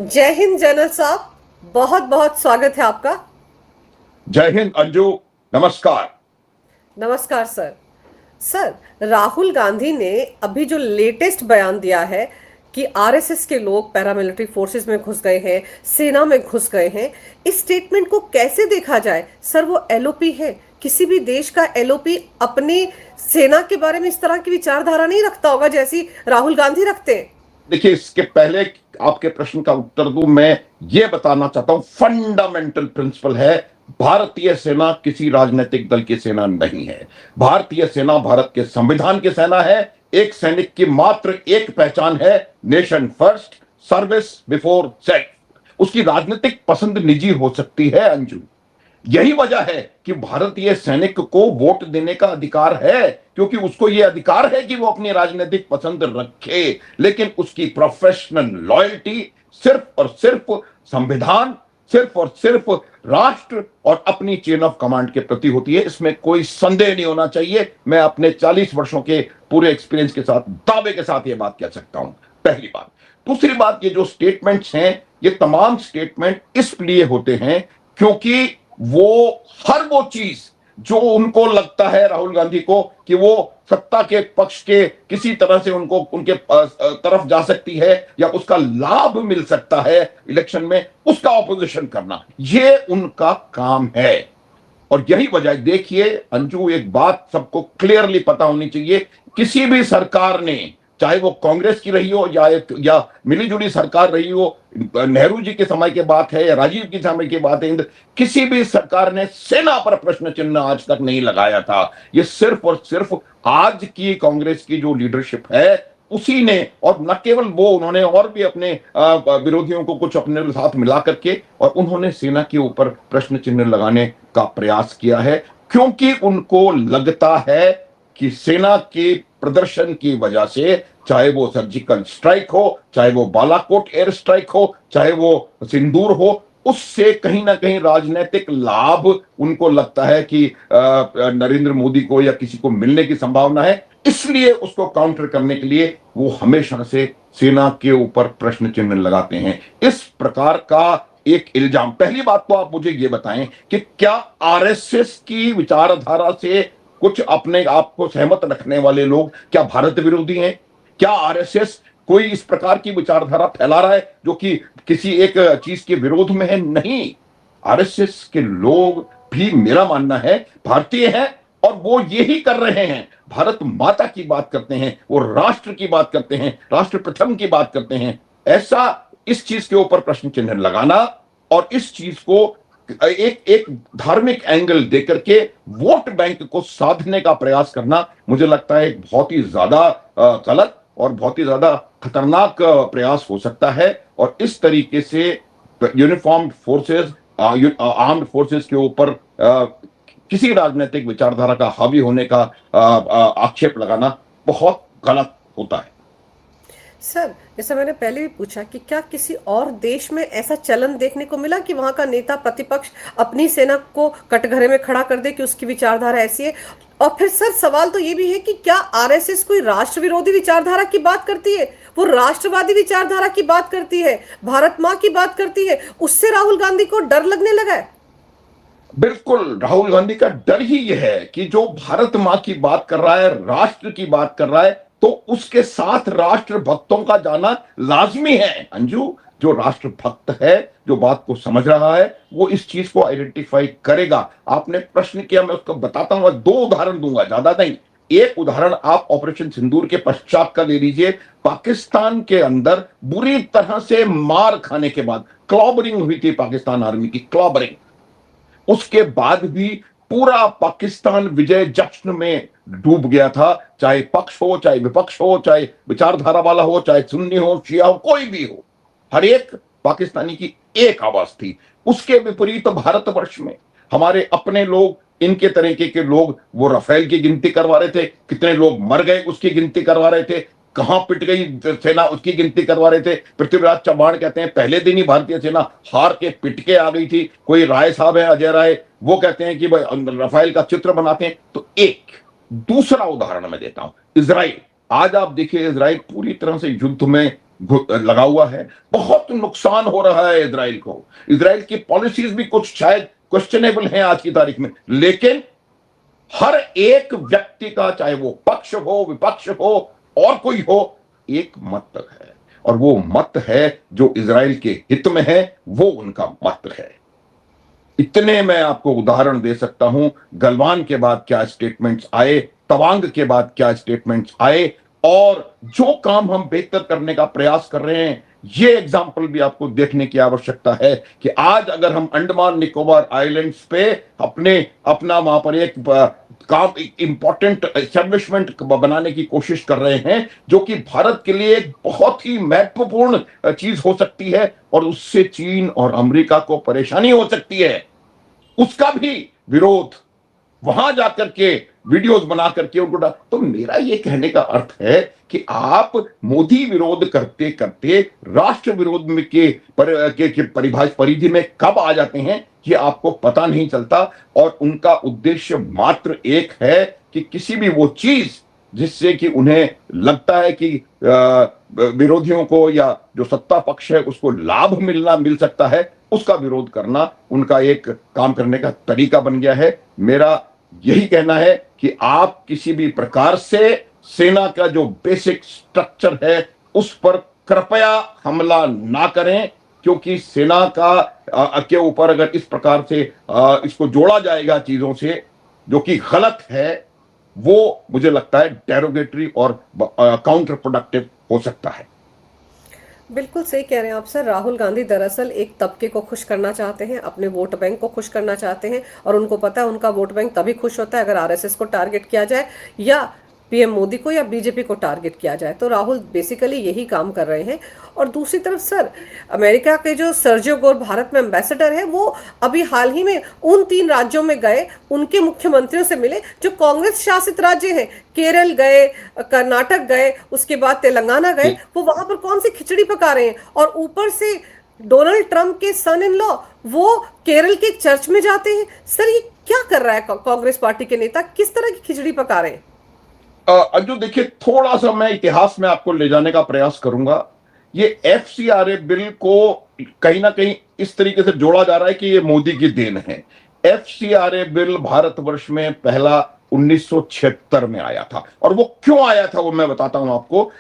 जय हिंद जनरल साहब, बहुत बहुत स्वागत है आपका। जय हिंद अंजू। नमस्कार। नमस्कार सर। सर, राहुल गांधी ने अभी जो लेटेस्ट बयान दिया है कि आरएसएस के लोग पैरामिलिट्री फोर्सेस में घुस गए हैं, सेना में घुस गए हैं, इस स्टेटमेंट को कैसे देखा जाए? सर, वो एलओपी है। किसी भी देश का एलओपी अपनी सेना के बारे में इस तरह की विचारधारा नहीं रखता होगा जैसी राहुल गांधी रखते हैं। देखिए, इसके पहले आपके प्रश्न का उत्तर दूं, मैं ये बताना चाहता हूं, फंडामेंटल प्रिंसिपल है, भारतीय सेना किसी राजनीतिक दल की सेना नहीं है। भारतीय सेना भारत के संविधान की सेना है। एक सैनिक की मात्र एक पहचान है, nation first, service before self. उसकी राजनीतिक पसंद निजी हो सकती है अंजू। यही वजह है कि भारतीय सैनिक को वोट देने का अधिकार है, क्योंकि उसको यह अधिकार है कि वो अपनी राजनीतिक पसंद रखे, लेकिन उसकी प्रोफेशनल लॉयल्टी सिर्फ और सिर्फ संविधान, सिर्फ और सिर्फ राष्ट्र और अपनी चेन ऑफ कमांड के प्रति होती है। इसमें कोई संदेह नहीं होना चाहिए। मैं अपने 40 वर्षों के पूरे एक्सपीरियंस के साथ दावे के साथ यह बात कह सकता हूं। पहली बात। दूसरी बात, ये जो स्टेटमेंट्स हैं, ये तमाम स्टेटमेंट इसलिए होते हैं क्योंकि वो हर वो चीज जो उनको लगता है, राहुल गांधी को, कि वो सत्ता के पक्ष के किसी तरह से उनको उनके तरफ जा सकती है या उसका लाभ मिल सकता है इलेक्शन में, उसका ऑपोजिशन करना, ये उनका काम है। और यही वजह, देखिए अंजू, एक बात सबको क्लियरली पता होनी चाहिए, किसी भी सरकार ने, चाहे वो कांग्रेस की रही हो या मिलीजुली सरकार रही हो, नेहरू जी के समय की बात है या राजीव के समय की बात है, किसी भी सरकार ने सेना पर प्रश्न चिन्ह आज तक नहीं लगाया था। ये सिर्फ और सिर्फ आज की कांग्रेस की जो लीडरशिप है उसी ने, और न केवल वो, उन्होंने और भी अपने विरोधियों को कुछ अपने साथ मिला करके और उन्होंने सेना के ऊपर प्रश्न चिन्ह लगाने का प्रयास किया है, क्योंकि उनको लगता है कि सेना के प्रदर्शन की वजह से, चाहे वो सर्जिकल स्ट्राइक हो, चाहे वो बालाकोट एयर स्ट्राइक हो, चाहे वो सिंदूर हो, उससे कहीं ना कहीं राजनीतिक लाभ उनको लगता है कि नरेंद्र मोदी को या किसी को मिलने की संभावना है। इसलिए उसको काउंटर करने के लिए वो हमेशा से सेना के ऊपर प्रश्न चिन्ह लगाते हैं। इस प्रकार का एक इल्जाम। पहली बात तो आप मुझे ये बताएं कि क्या आरएसएस की विचारधारा से कुछ अपने आप को सहमत रखने वाले लोग क्या भारत विरोधी हैं? क्या आरएसएस कोई इस प्रकार की विचारधारा फैला रहा है जो कि किसी एक चीज के विरोध में है? नहीं। आरएसएस के लोग भी, मेरा मानना है, भारतीय हैं और वो यही कर रहे हैं। भारत माता की बात करते हैं, वो राष्ट्र की बात करते हैं, राष्ट्र प्रथम की बात करते हैं। ऐसा इस चीज के ऊपर प्रश्न चिन्ह लगाना और इस चीज को एक एक धार्मिक एंगल देकर के वोट बैंक को साधने का प्रयास करना, मुझे लगता है एक बहुत ही ज्यादा गलत और बहुत ही ज्यादा खतरनाक प्रयास हो सकता है। और इस तरीके से यूनिफॉर्म्ड फोर्सेस, आर्म्ड फोर्सेस के ऊपर किसी राजनीतिक विचारधारा का हावी होने का आक्षेप लगाना बहुत गलत होता है। सर, जैसे मैंने पहले भी पूछा कि क्या किसी और देश में ऐसा चलन देखने को मिला कि वहां का नेता प्रतिपक्ष अपनी सेना को कटघरे में खड़ा कर दे कि उसकी विचारधारा ऐसी है? और फिर सर, सवाल तो ये भी है कि क्या आरएसएस कोई राष्ट्र विरोधी विचारधारा की बात करती है? वो राष्ट्रवादी विचारधारा की बात करती है, भारत माँ की बात करती है। उससे राहुल गांधी को डर लगने लगा है। बिल्कुल, राहुल गांधी का डर ही यह है कि जो भारत मां की बात कर रहा है, राष्ट्र की बात कर रहा है, तो उसके साथ राष्ट्र भक्तों का जाना लाजमी है अंजू। जो राष्ट्र भक्त है, जो बात को समझ रहा है, वो इस चीज को आइडेंटिफाई करेगा। आपने प्रश्न किया, मैं उसको बताता हूं, 2 उदाहरण दूंगा, ज्यादा नहीं। एक उदाहरण आप ऑपरेशन सिंदूर के पश्चात का ले लीजिए। पाकिस्तान के अंदर बुरी तरह से मार खाने के बाद क्लॉबरिंग हुई थी, पाकिस्तान आर्मी की क्लॉबरिंग। उसके बाद भी पूरा पाकिस्तान विजय जश्न में डूब गया था, चाहे पक्ष हो, चाहे विपक्ष हो, चाहे विचारधारा वाला हो, चाहे सुन्नी हो, शिया हो, कोई भी हो, हर एक पाकिस्तानी की एक आवाज थी। उसके विपरीत भारतवर्ष में हमारे अपने लोग, इनके तरीके के लोग, वो राफेल की गिनती करवा रहे थे, कितने लोग मर गए उसकी गिनती करवा रहे थे, कहां पिट गई सेना उसकी गिनती करवा रहे थे। पृथ्वीराज चव्हाण कहते हैं पहले दिन ही भारतीय सेना हार के पिट के आ गई थी। कोई राय साहब है, अजय राय, वो कहते हैं कि भाई राफेल का चित्र बनाते हैं। तो एक दूसरा उदाहरण मैं देता हूं, इजराइल। आज आप देखिए, इजराइल पूरी तरह से युद्ध में लगा हुआ है, बहुत नुकसान हो रहा है इजराइल को। इजराइल की पॉलिसीज भी कुछ शायद क्वेश्चनेबल हैं आज की तारीख में, लेकिन हर एक व्यक्ति का, चाहे वो पक्ष हो, विपक्ष हो और कोई हो, एक मत है, और वो मत है जो इजराइल के हित में है, वो उनका मत है। इतने मैं आपको उदाहरण दे सकता हूं, गलवान के बाद क्या स्टेटमेंट्स आए, तवांग के बाद क्या स्टेटमेंट्स आए, और जो काम हम बेहतर करने का प्रयास कर रहे हैं, ये एग्जाम्पल भी आपको देखने की आवश्यकता है कि आज अगर हम अंडमान निकोबार आइलैंड्स पे अपना वहां पर एक काम, इंपॉर्टेंट एस्टेब्लिशमेंट बनाने की कोशिश कर रहे हैं, जो कि भारत के लिए एक बहुत ही महत्वपूर्ण चीज हो सकती है, और उससे चीन और अमेरिका को परेशानी हो सकती है, उसका भी विरोध वहां जाकर के वीडियोस बना करके उनको तो मेरा ये कहने का अर्थ है कि आप मोदी विरोध करते करते राष्ट्र विरोध में के परिभाषा परिधि में कब आ जाते हैं, ये आपको पता नहीं चलता। और उनका उद्देश्य मात्र एक है कि किसी भी वो चीज जिससे कि उन्हें लगता है कि विरोधियों को या जो सत्ता पक्ष है उसको लाभ मिल सकता है, उसका विरोध करना उनका एक काम करने का तरीका बन गया है। मेरा यही कहना है कि आप किसी भी प्रकार से सेना का जो बेसिक स्ट्रक्चर है उस पर कृपया हमला ना करें, क्योंकि सेना के ऊपर अगर इस प्रकार से इसको जोड़ा जाएगा चीजों से जो कि गलत है, वो मुझे लगता है डेरोगेटरी और काउंटर प्रोडक्टिव हो सकता है। बिल्कुल सही कह रहे हैं आप सर। राहुल गांधी दरअसल एक तबके को खुश करना चाहते हैं, अपने वोट बैंक को खुश करना चाहते हैं, और उनको पता है उनका वोट बैंक तभी खुश होता है अगर आरएसएस को टारगेट किया जाए या पीएम मोदी को या बीजेपी को टारगेट किया जाए। तो राहुल बेसिकली यही काम कर रहे हैं। और दूसरी तरफ सर, अमेरिका के जो सर्जियो गोर भारत में एम्बेसडर है, वो अभी हाल ही में उन 3 राज्यों में गए, उनके मुख्यमंत्रियों से मिले जो कांग्रेस शासित राज्य हैं। केरल गए, कर्नाटक गए, उसके बाद तेलंगाना गए। वो वहां पर कौन सी खिचड़ी पका रहे हैं, और ऊपर से डोनाल्ड ट्रंप के सन इन लॉ वो केरल के चर्च में जाते हैं। सर ये क्या कर रहा है कांग्रेस पार्टी के नेता, किस तरह की खिचड़ी पका रहे हैं? अंजू देखिए, थोड़ा सा मैं इतिहास में आपको ले जाने का प्रयास करूंगा। ये एफसीआरए बिल को कहीं ना कहीं इस तरीके से जोड़ा जा रहा है कि ये मोदी की देन है। एफसीआरए बिल भारतवर्ष में पहला 1976 में आया था, और वो क्यों आया था वो मैं बताता हूं आपको।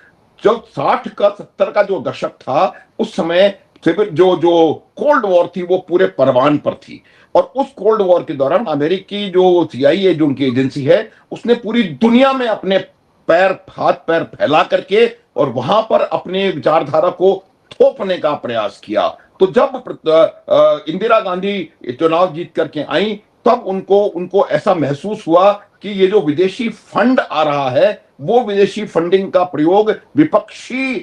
जब 60 का 70 का जो दशक था, उस समय जो जो कोल्ड वॉर थी वो पूरे परवान पर थी, और उस कोल्ड वॉर के दौरान अमेरिकी जो सीआईए जो उनकी एजेंसी है, उसने पूरी दुनिया में अपने हाथ पैर फैला करके और वहां पर अपने विचारधारा को थोपने का प्रयास किया। तो जब इंदिरा गांधी चुनाव जीत करके आई, तब उनको ऐसा महसूस हुआ कि ये जो विदेशी फंड आ रहा है, वो विदेशी फंडिंग का प्रयोग विपक्षी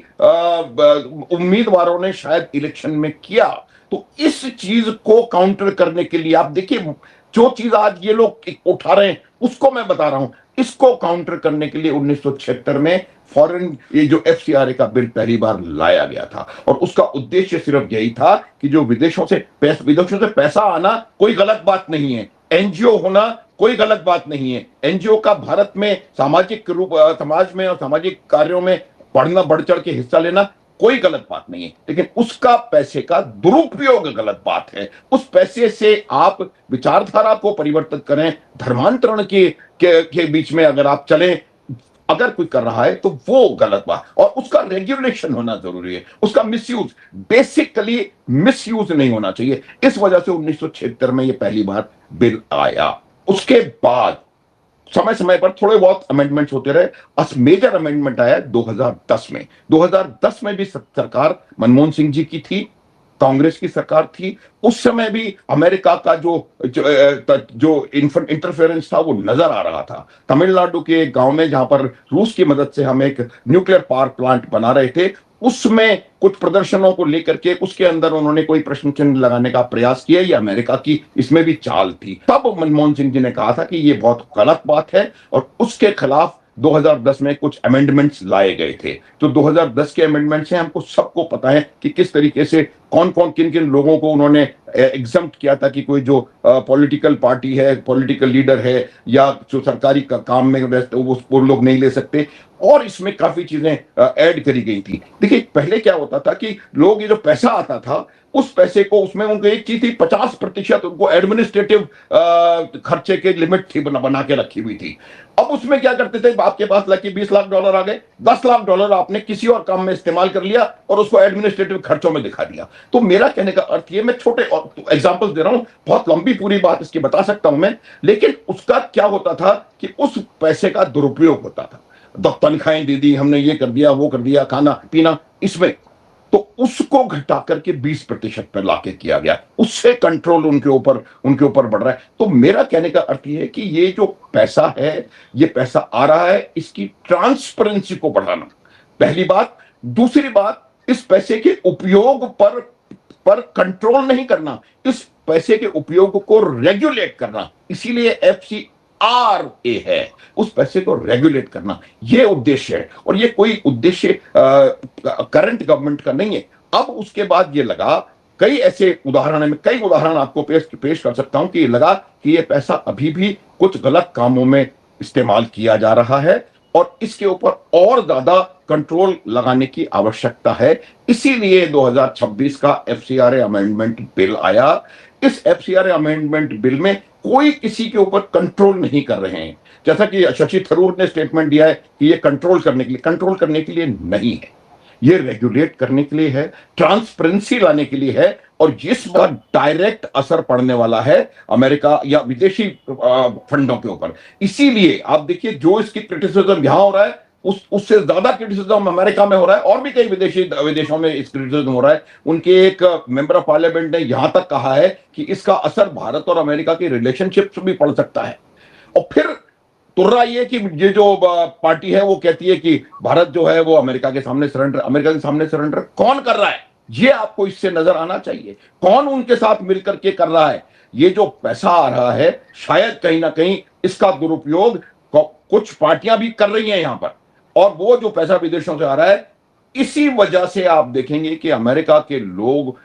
उम्मीदवारों ने शायद इलेक्शन में किया। तो इस चीज को काउंटर करने के लिए आप देखिए, जो चीज आज ये लोग उठा रहे हैं उसको मैं बता रहा हूं, इसको काउंटर करने के लिए 1976 में फॉरेन ये जो एफसीआरए का बिल पहली बार लाया गया था, और उसका उद्देश्य सिर्फ यही था कि जो विदेशों से पैसा आना कोई गलत बात नहीं है, एनजीओ होना कोई गलत बात नहीं है, एनजीओ का भारत में सामाजिक समाज में और सामाजिक कार्यों में बढ़ चढ़ के हिस्सा लेना कोई गलत बात नहीं है, लेकिन उसका पैसे का दुरुपयोग गलत बात है। उस पैसे से आप विचारधारा को परिवर्तित करें, धर्मांतरण के बीच में अगर आप चलें, अगर कोई कर रहा है तो वो गलत बात, और उसका रेगुलेशन होना जरूरी है। उसका मिसयूज, बेसिकली मिसयूज नहीं होना चाहिए। इस वजह से 1976 में ये पहली बार बिल आया। उसके बाद समय समय पर थोड़े बहुत अमेंडमेंट्स होते रहे। मेजर अमेंडमेंट आया 2010 में। 2010 में भी सरकार मनमोहन सिंह जी की थी, कांग्रेस की सरकार थी। उस समय भी अमेरिका का जो इंटरफेरेंस था वो नजर आ रहा था। तमिलनाडु के एक गांव में, जहां पर रूस की मदद से हम एक न्यूक्लियर पावर प्लांट बना रहे थे, उसमें कुछ प्रदर्शनों को लेकर के उसके अंदर उन्होंने कोई प्रश्न चिन्ह लगाने का प्रयास किया। ये अमेरिका की इसमें भी चाल थी। तब मनमोहन सिंह जी ने कहा था कि ये बहुत गलत बात है, और उसके खिलाफ 2010 में कुछ अमेंडमेंट्स लाए गए थे। तो 2010 के अमेंडमेंट्स हैं, हमको सबको पता है कि किस तरीके से कौन कौन किन किन लोगों को उन्होंने एग्जम्प्ट किया था कि कोई जो पॉलिटिकल पार्टी है, पॉलिटिकल लीडर है या जो सरकारी काम में व्यस्त वो लोग नहीं ले सकते। और इसमें काफी चीजें ऐड करी गई थी। देखिए पहले क्या होता था कि लोग ये जो पैसा आता था उस पैसे को, उसमें उनको एक चीज थी, 50% उनको एडमिनिस्ट्रेटिव खर्चे के लिमिट थी बना के रखी हुई थी। अब उसमें क्या करते थे, आपके पास लकी $20 लाख आ गए, $10 लाख आपने किसी और काम में इस्तेमाल कर लिया और उसको एडमिनिस्ट्रेटिव खर्चों में दिखा दिया। तो मेरा कहने का अर्थ ये, मैं छोटे एग्जाम्पल दे रहा हूं, बहुत लंबी पूरी बात इसकी बता सकता हूं मैं, लेकिन उसका क्या होता था कि उस पैसे का दुरुपयोग होता था। तनख्वाहें दे दी हमने, ये कर दिया, वो कर दिया, खाना पीना, इसमें तो उसको घटा करके 20% पर लाके किया गया। उससे कंट्रोल उनके ऊपर बढ़ रहा है। तो मेरा कहने का अर्थ ये है कि ये जो पैसा है, ये पैसा आ रहा है, इसकी ट्रांसपेरेंसी को बढ़ाना पहली बात। दूसरी बात, इस पैसे के उपयोग पर कंट्रोल नहीं करना, इस पैसे के उपयोग को रेगुलेट करना। इसीलिए FCRA है, उस पैसे को रेगुलेट करना, ये उद्देश्य है। और ये कोई उद्देश्य करंट गवर्नमेंट का नहीं है। अब उसके बाद ये लगा, कई ऐसे उदाहरण में, कई उदाहरण आपको पेश कर सकता हूं कि ये लगा कि ये पैसा अभी भी कुछ गलत कामों में इस्तेमाल किया जा रहा है और इसके ऊपर और ज्यादा कंट्रोल लगाने की आवश्यकता है। इसीलिए 2026 का FCRA अमेंडमेंट बिल आया। इस FCRA अमेंडमेंट बिल में कोई किसी के ऊपर कंट्रोल नहीं कर रहे हैं, जैसा कि शशि थरूर ने स्टेटमेंट दिया है कि ये कंट्रोल करने के लिए नहीं है, ये रेगुलेट करने के लिए है, ट्रांसपेरेंसी लाने के लिए है। और जिसका डायरेक्ट असर पड़ने वाला है अमेरिका या विदेशी फंडों के ऊपर। इसीलिए आप देखिए, जो इसकी क्रिटिसिज्म यहां हो रहा है, उससे ज्यादा क्रिटिसिज्म अमेरिका में हो रहा है और भी कई विदेशों में इस क्रिटिसिज्म हो रहा है। उनके एक मेंबर ऑफ पार्लियामेंट ने यहां तक कहा है कि इसका असर भारत और अमेरिका की रिलेशनशिप भी पड़ सकता है। और फिर तुर्रा ये कि ये जो पार्टी है वो कहती है कि भारत जो है वो अमेरिका के सामने सरेंडर कौन कर रहा है, ये आपको इससे नजर आना चाहिए। कौन उनके साथ मिलकर के कर रहा है? ये जो पैसा आ रहा है, शायद कहीं ना कहीं इसका दुरुपयोग कुछ पार्टियां भी कर रही हैं यहां पर। और वो जो पैसा विदेशों से आ रहा है, इसी वजह से आप देखेंगे कि अमेरिका के लोग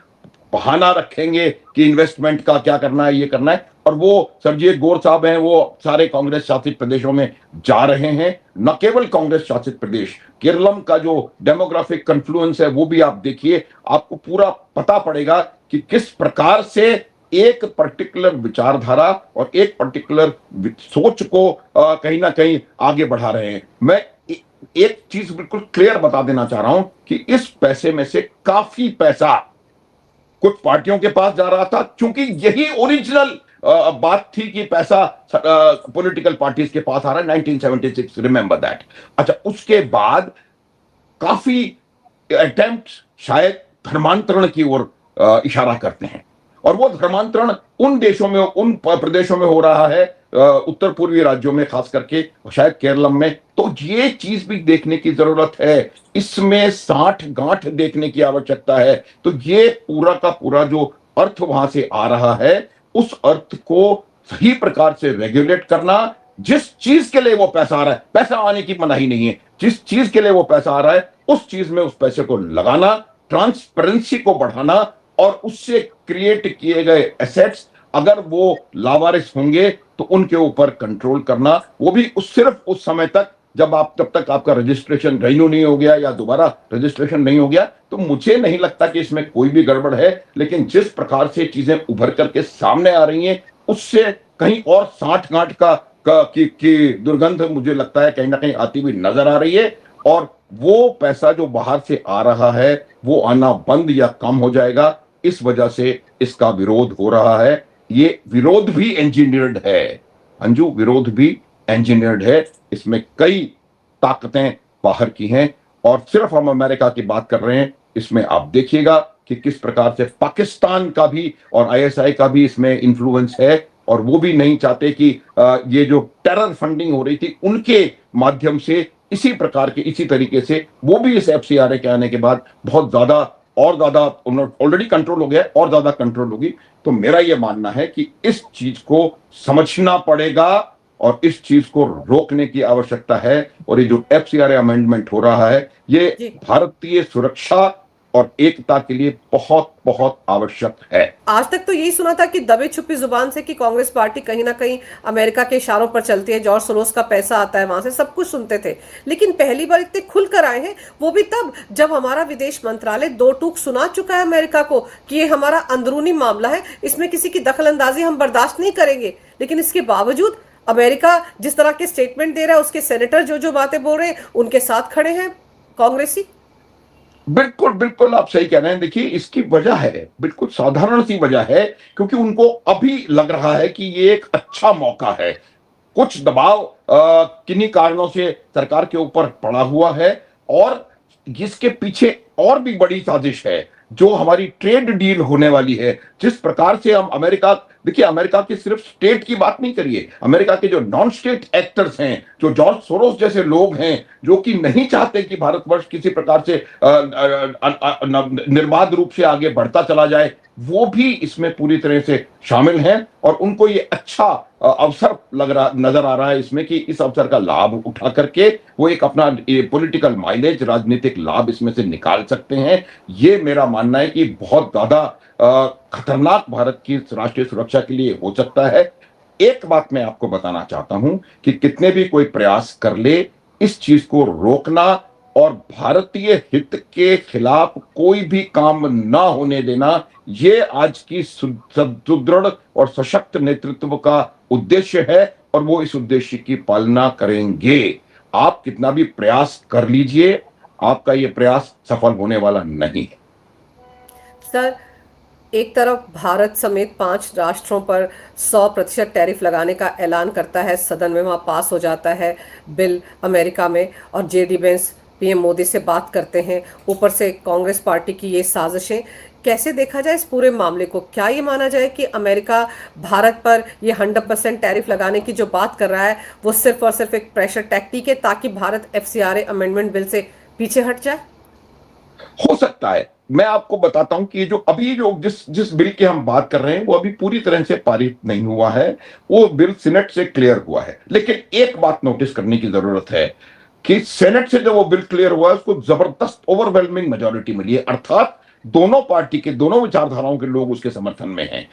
बहाना रखेंगे कि इन्वेस्टमेंट का क्या करना है, ये करना है। और वो सरजीत गौर साहब हैं, वो सारे कांग्रेस शासित प्रदेशों में जा रहे हैं। न केवल कांग्रेस शासित प्रदेश, केरलम का जो डेमोग्राफिक कन्फ्लुएंस है वो भी आप देखिए, आपको पूरा पता पड़ेगा कि किस प्रकार से एक पर्टिकुलर विचारधारा और एक पर्टिकुलर सोच को कहीं ना कहीं आगे बढ़ा रहे हैं। मैं एक चीज बिल्कुल क्लियर बता देना चाह रहा हूं कि इस पैसे में से काफी पैसा कुछ पार्टियों के पास जा रहा था, क्योंकि यही ओरिजिनल बात थी कि पैसा पॉलिटिकल पार्टीज के पास आ रहा है 1976, रिमेंबर दैट। अच्छा, उसके बाद काफी अटेम्प्ट शायद धर्मांतरण की ओर इशारा करते हैं। और वो धर्मांतरण उन देशों में, उन प्रदेशों में हो रहा है, उत्तर पूर्वी राज्यों में खास करके, शायद केरलम में। तो ये चीज भी देखने की जरूरत है, इसमें साठ गांठ देखने की आवश्यकता है। तो ये पूरा का पूरा जो अर्थ वहां से आ रहा है, उस अर्थ को सही प्रकार से रेगुलेट करना। जिस चीज के लिए वो पैसा आ रहा है, पैसा आने की मनाही नहीं है, जिस चीज के लिए वो पैसा आ रहा है उस चीज में उस पैसे को लगाना, ट्रांसपेरेंसी को बढ़ाना और उससे क्रिएट किए गए एसेट्स अगर वो लावारिस होंगे तो उनके ऊपर कंट्रोल करना। वो भी सिर्फ उस समय तक जब तक आपका रजिस्ट्रेशन रिन्यू नहीं हो गया या दोबारा रजिस्ट्रेशन नहीं हो गया। तो मुझे नहीं लगता कि इसमें कोई भी गड़बड़ है, लेकिन जिस प्रकार से चीजें उभर करके सामने आ रही हैं उससे कहीं और साठ गांठ की दुर्गंध मुझे लगता है कहीं ना कहीं आती हुई नजर आ रही है। और वो पैसा जो बाहर से आ रहा है वो आना बंद या कम हो जाएगा। इस वजह से इसका विरोध हो रहा है। ये विरोध भी इंजीनियर्ड है अंजू, विरोध भी इंजीनियर्ड है। इसमें कई ताकतें बाहर की हैं और सिर्फ हम अमेरिका की बात कर रहे हैं। इसमें आप देखिएगा कि किस प्रकार से पाकिस्तान का भी और ISI का भी इसमें इन्फ्लुएंस है। और वो भी नहीं चाहते कि ये जो टेरर फंडिंग हो रही थी उनके माध्यम से इसी प्रकार के, इसी तरीके से वो भी इस FCRA के आने के बाद बहुत ज्यादा और ज्यादा ऑलरेडी कंट्रोल हो गया और ज्यादा कंट्रोल होगी। तो मेरा यह मानना है कि इस चीज को समझना पड़ेगा और इस चीज को रोकने की आवश्यकता है। और ये जो एफसीआरए अमेंडमेंट हो रहा है, ये जी। भारतीय सुरक्षा और एकता के लिए बहुत बहुत आवश्यक है। आज तक तो यही सुना था कि दबे छुपी जुबान से कि कांग्रेस पार्टी कहीं ना कहीं अमेरिका के इशारों पर चलती है, जॉर्ज सोरोस का पैसा आता है वहां से, सब कुछ सुनते थे। लेकिन पहली बार इतने खुलकर आए हैं, वो भी तब जब हमारा विदेश मंत्रालय दो टूक सुना चुका है अमेरिका को कि ये हमारा अंदरूनी मामला है, इसमें किसी की दखलंदाजी हम बर्दाश्त नहीं करेंगे। लेकिन इसके बावजूद अमेरिका जिस तरह के स्टेटमेंट दे रहा है, उसके सेनेटर जो जो बातें बोल रहे हैं, उनके साथ खड़े हैं कांग्रेसी। बिल्कुल बिल्कुल, आप सही कह रहे हैं। देखिए, इसकी वजह है, बिल्कुल साधारण सी वजह है, क्योंकि उनको अभी लग रहा है कि ये एक अच्छा मौका है। कुछ दबाव किन्हीं कारणों से सरकार के ऊपर पड़ा हुआ है, और जिसके पीछे और भी बड़ी साजिश है, जो हमारी ट्रेड डील होने वाली है। जिस प्रकार से हम अमेरिका, देखिए, अमेरिका की सिर्फ स्टेट की बात नहीं करिए, अमेरिका के जो नॉन स्टेट एक्टर्स हैं, जो जॉर्ज सोरोस जैसे लोग हैं, जो कि नहीं चाहते कि भारतवर्ष किसी प्रकार से निर्बाध रूप से आगे बढ़ता चला जाए, वो भी इसमें पूरी तरह से शामिल हैं। और उनको ये अच्छा अवसर नजर आ रहा है इसमें, कि इस अवसर का लाभ उठा करके वो एक अपना पॉलिटिकल माइलेज, राजनीतिक लाभ इसमें से निकाल सकते हैं। ये मेरा मानना है कि बहुत ज्यादा खतरनाक भारत की राष्ट्रीय सुरक्षा के लिए हो सकता है। एक बात मैं आपको बताना चाहता हूं कि कितने भी कोई प्रयास कर ले, इस चीज को रोकना और भारतीय हित के खिलाफ कोई भी काम ना होने देना, ये आज की सुदृढ़ और सशक्त नेतृत्व का उद्देश्य है, और वो इस उद्देश्य की पालना करेंगे। आप कितना भी प्रयास कर लीजिए, आपका ये प्रयास सफल होने वाला नहीं है। सर, एक तरफ भारत समेत 5 राष्ट्रों पर 100% टैरिफ लगाने का ऐलान करता है, सदन में वहां पास हो जाता है बिल अमेरिका में, और जेडी वेंस पीएम मोदी से बात करते हैं। ऊपर से कांग्रेस पार्टी की ये साजिशें, कैसे देखा जाए इस पूरे मामले को? क्या ये माना जाए कि अमेरिका भारत पर ये 100% टैरिफ लगाने की जो बात कर रहा है, वो सिर्फ और सिर्फ एक प्रेशर टैक्टिक है ताकि भारत एफसीआरए अमेंडमेंट बिल से पीछे हट जाए? हो सकता है। मैं आपको बताता हूं कि जो अभी जो जिस जिस बिल की हम बात कर रहे हैं, वो अभी पूरी तरह से पारित नहीं हुआ है। वो बिल सीनेट से क्लियर हुआ है। लेकिन एक बात नोटिस करने की जरूरत है कि सेनेट से जो वो बिल क्लियर हुआ है, उसको जबरदस्त ओवरवेलमिंग मेजोरिटी मिली है, अर्थात दोनों पार्टी के, दोनों विचारधाराओं के लोग उसके समर्थन में हैं।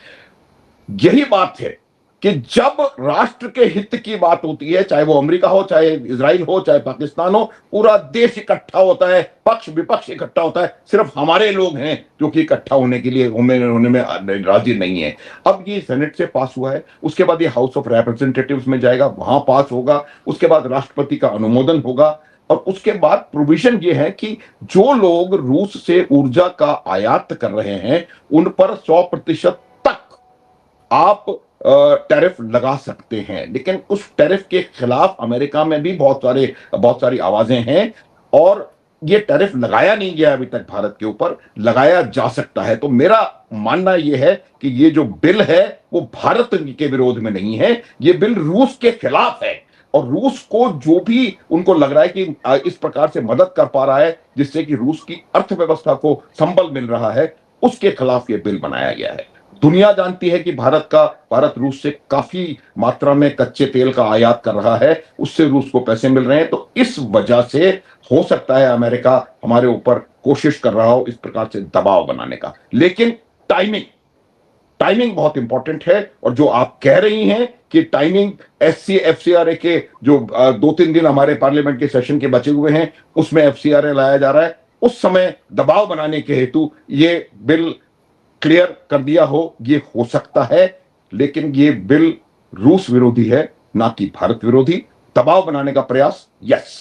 यही बात है कि जब राष्ट्र के हित की बात होती है, चाहे वो अमेरिका हो, चाहे इजराइल हो, चाहे पाकिस्तान हो, पूरा देश इकट्ठा होता है, पक्ष विपक्ष इकट्ठा होता है। सिर्फ हमारे लोग हैं जो कि इकट्ठा होने के लिए होने में राजी नहीं है। अब ये सेनेट से पास हुआ है, उसके बाद ये हाउस ऑफ रिप्रेजेंटेटिव्स में जाएगा, वहां पास होगा, उसके बाद राष्ट्रपति का अनुमोदन होगा, और उसके बाद प्रोविजन ये है कि जो लोग रूस से ऊर्जा का आयात कर रहे हैं, उन पर 100% तक आप टैरिफ लगा सकते हैं। लेकिन उस टैरिफ के खिलाफ अमेरिका में भी बहुत सारी आवाजें हैं, और ये टैरिफ लगाया नहीं गया अभी तक भारत के ऊपर, लगाया जा सकता है। तो मेरा मानना यह है कि ये जो बिल है, वो भारत के विरोध में नहीं है, ये बिल रूस के खिलाफ है। और रूस को जो भी उनको लग रहा है कि इस प्रकार से मदद कर पा रहा है, जिससे कि रूस की अर्थव्यवस्था को संबल मिल रहा है, उसके खिलाफ ये बिल बनाया गया है। दुनिया जानती है कि भारत रूस से काफी मात्रा में कच्चे तेल का आयात कर रहा है, उससे रूस को पैसे मिल रहे हैं। तो इस वजह से हो सकता है अमेरिका हमारे ऊपर कोशिश कर रहा हो इस प्रकार से दबाव बनाने का। लेकिन टाइमिंग टाइमिंग बहुत इंपॉर्टेंट है। और जो आप कह रही हैं कि टाइमिंग एफसीआरए के जो 2-3 दिन हमारे पार्लियामेंट के सेशन के बचे हुए हैं, उसमें एफसीआरए लाया जा रहा है, उस समय दबाव बनाने के हेतु ये बिल क्लियर कर दिया हो, ये हो सकता है। लेकिन ये बिल रूस विरोधी है, ना कि भारत विरोधी। दबाव बनाने का प्रयास, यस।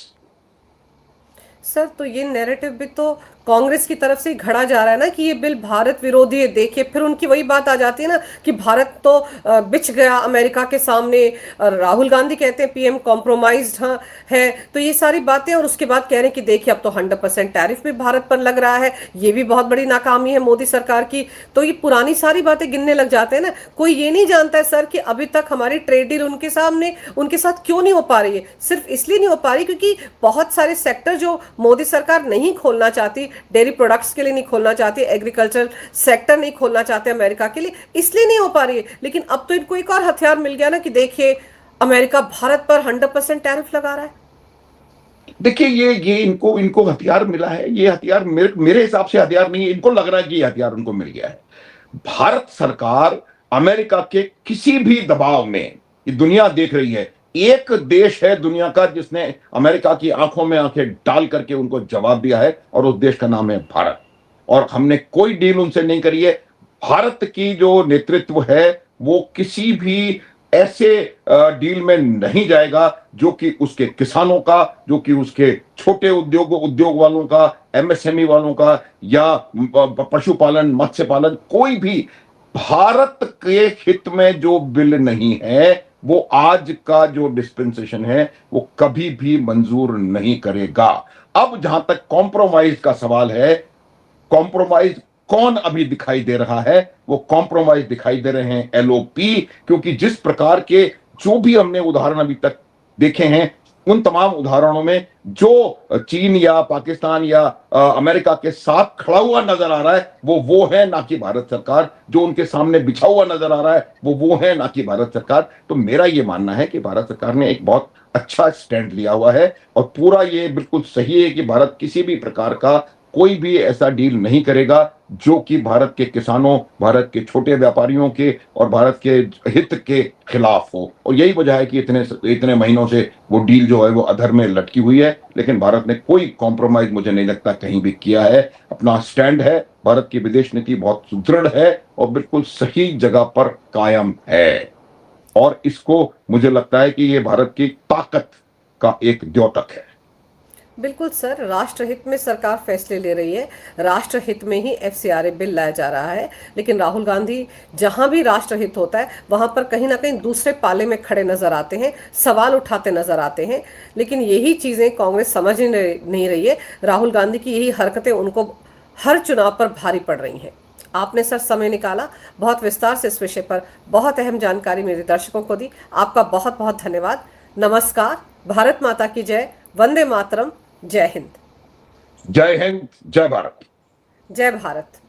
सर, तो ये नैरेटिव भी तो कांग्रेस की तरफ से ही घड़ा जा रहा है ना कि ये बिल भारत विरोधी है। देखिए, फिर उनकी वही बात आ जाती है ना कि भारत तो बिछ गया अमेरिका के सामने। राहुल गांधी कहते हैं पीएम कॉम्प्रोमाइज्ड है। तो ये सारी बातें, और उसके बाद कह रहे हैं कि देखिए अब तो 100% टैरिफ भी भारत पर लग रहा है। ये भी बहुत बड़ी नाकामी है मोदी सरकार की। तो ये पुरानी सारी बातें गिनने लग जाते हैं ना। कोई ये नहीं जानता है सर कि अभी तक हमारी ट्रेड डील उनके सामने, उनके साथ क्यों नहीं हो पा रही है। सिर्फ इसलिए नहीं हो पा रही क्योंकि बहुत सारे सेक्टर जो मोदी सरकार नहीं खोलना चाहती, डेयरी प्रोडक्ट्स के लिए नहीं खोलना चाहती, एग्रीकल्चर सेक्टर नहीं खोलना चाहते अमेरिका के लिए, इसलिए नहीं हो पा रही है। लेकिन अब तो इनको एक और हथियार मिल गया ना कि देखिए अमेरिका भारत पर 100% टैरिफ लगा रहा है। देखिए ये इनको इनको हथियार मिला है, ये हथियार मेरे हिसाब से हथियार नहीं है, इनको लग रहा है कि ये हथियार उनको मिल गया है। भारत सरकार अमेरिका के किसी भी दबाव में, ये दुनिया देख रही है, एक देश है दुनिया का जिसने अमेरिका की आंखों में आंखें डाल करके उनको जवाब दिया है, और उस देश का नाम है भारत। और हमने कोई डील उनसे नहीं करी है। भारत की जो नेतृत्व है वो किसी भी ऐसे डील में नहीं जाएगा जो कि उसके किसानों का, जो कि उसके छोटे उद्योग वालों का, एमएसएमई वालों का, या पशुपालन, मत्स्य पालन, कोई भी भारत के हित में जो बिल नहीं है वो आज का जो डिस्पेंसेशन है वो कभी भी मंजूर नहीं करेगा। अब जहां तक कॉम्प्रोमाइज का सवाल है, कॉम्प्रोमाइज कौन अभी दिखाई दे रहा है? वो कॉम्प्रोमाइज दिखाई दे रहे हैं एलओपी, क्योंकि जिस प्रकार के जो भी हमने उदाहरण अभी तक देखे हैं उन तमाम उदाहरणों में जो चीन या पाकिस्तान या अमेरिका के साथ खड़ा हुआ नजर आ रहा है वो है, ना कि भारत सरकार। जो उनके सामने बिछा हुआ नजर आ रहा है वो है, ना कि भारत सरकार। तो मेरा ये मानना है कि भारत सरकार ने एक बहुत अच्छा स्टैंड लिया हुआ है, और पूरा ये बिल्कुल सही है कि भारत किसी भी प्रकार का कोई भी ऐसा डील नहीं करेगा जो कि भारत के किसानों, भारत के छोटे व्यापारियों के और भारत के हित के खिलाफ हो। और यही वजह है कि इतने महीनों से वो डील जो है वो अधर में लटकी हुई है। लेकिन भारत ने कोई कॉम्प्रोमाइज मुझे नहीं लगता कहीं भी किया है, अपना स्टैंड है। भारत की विदेश नीति बहुत सुदृढ़ है और बिल्कुल सही जगह पर कायम है, और इसको मुझे लगता है कि ये भारत की ताकत का एक द्योतक है। बिल्कुल सर, राष्ट्रहित में सरकार फैसले ले रही है, राष्ट्रहित में ही एफसीआरए बिल लाया जा रहा है। लेकिन राहुल गांधी जहां भी राष्ट्रहित होता है वहां पर कहीं ना कहीं दूसरे पाले में खड़े नजर आते हैं, सवाल उठाते नजर आते हैं। लेकिन यही चीजें कांग्रेस समझ नहीं रही है। राहुल गांधी की यही हरकतें उनको हर चुनाव पर भारी पड़ रही हैं। आपने सर समय निकाला, बहुत विस्तार से इस विषय पर बहुत अहम जानकारी मेरे दर्शकों को दी। आपका बहुत बहुत धन्यवाद। नमस्कार। भारत माता की जय। वंदे मातरम। जय हिंद। जय हिंद, जय भारत। जय भारत।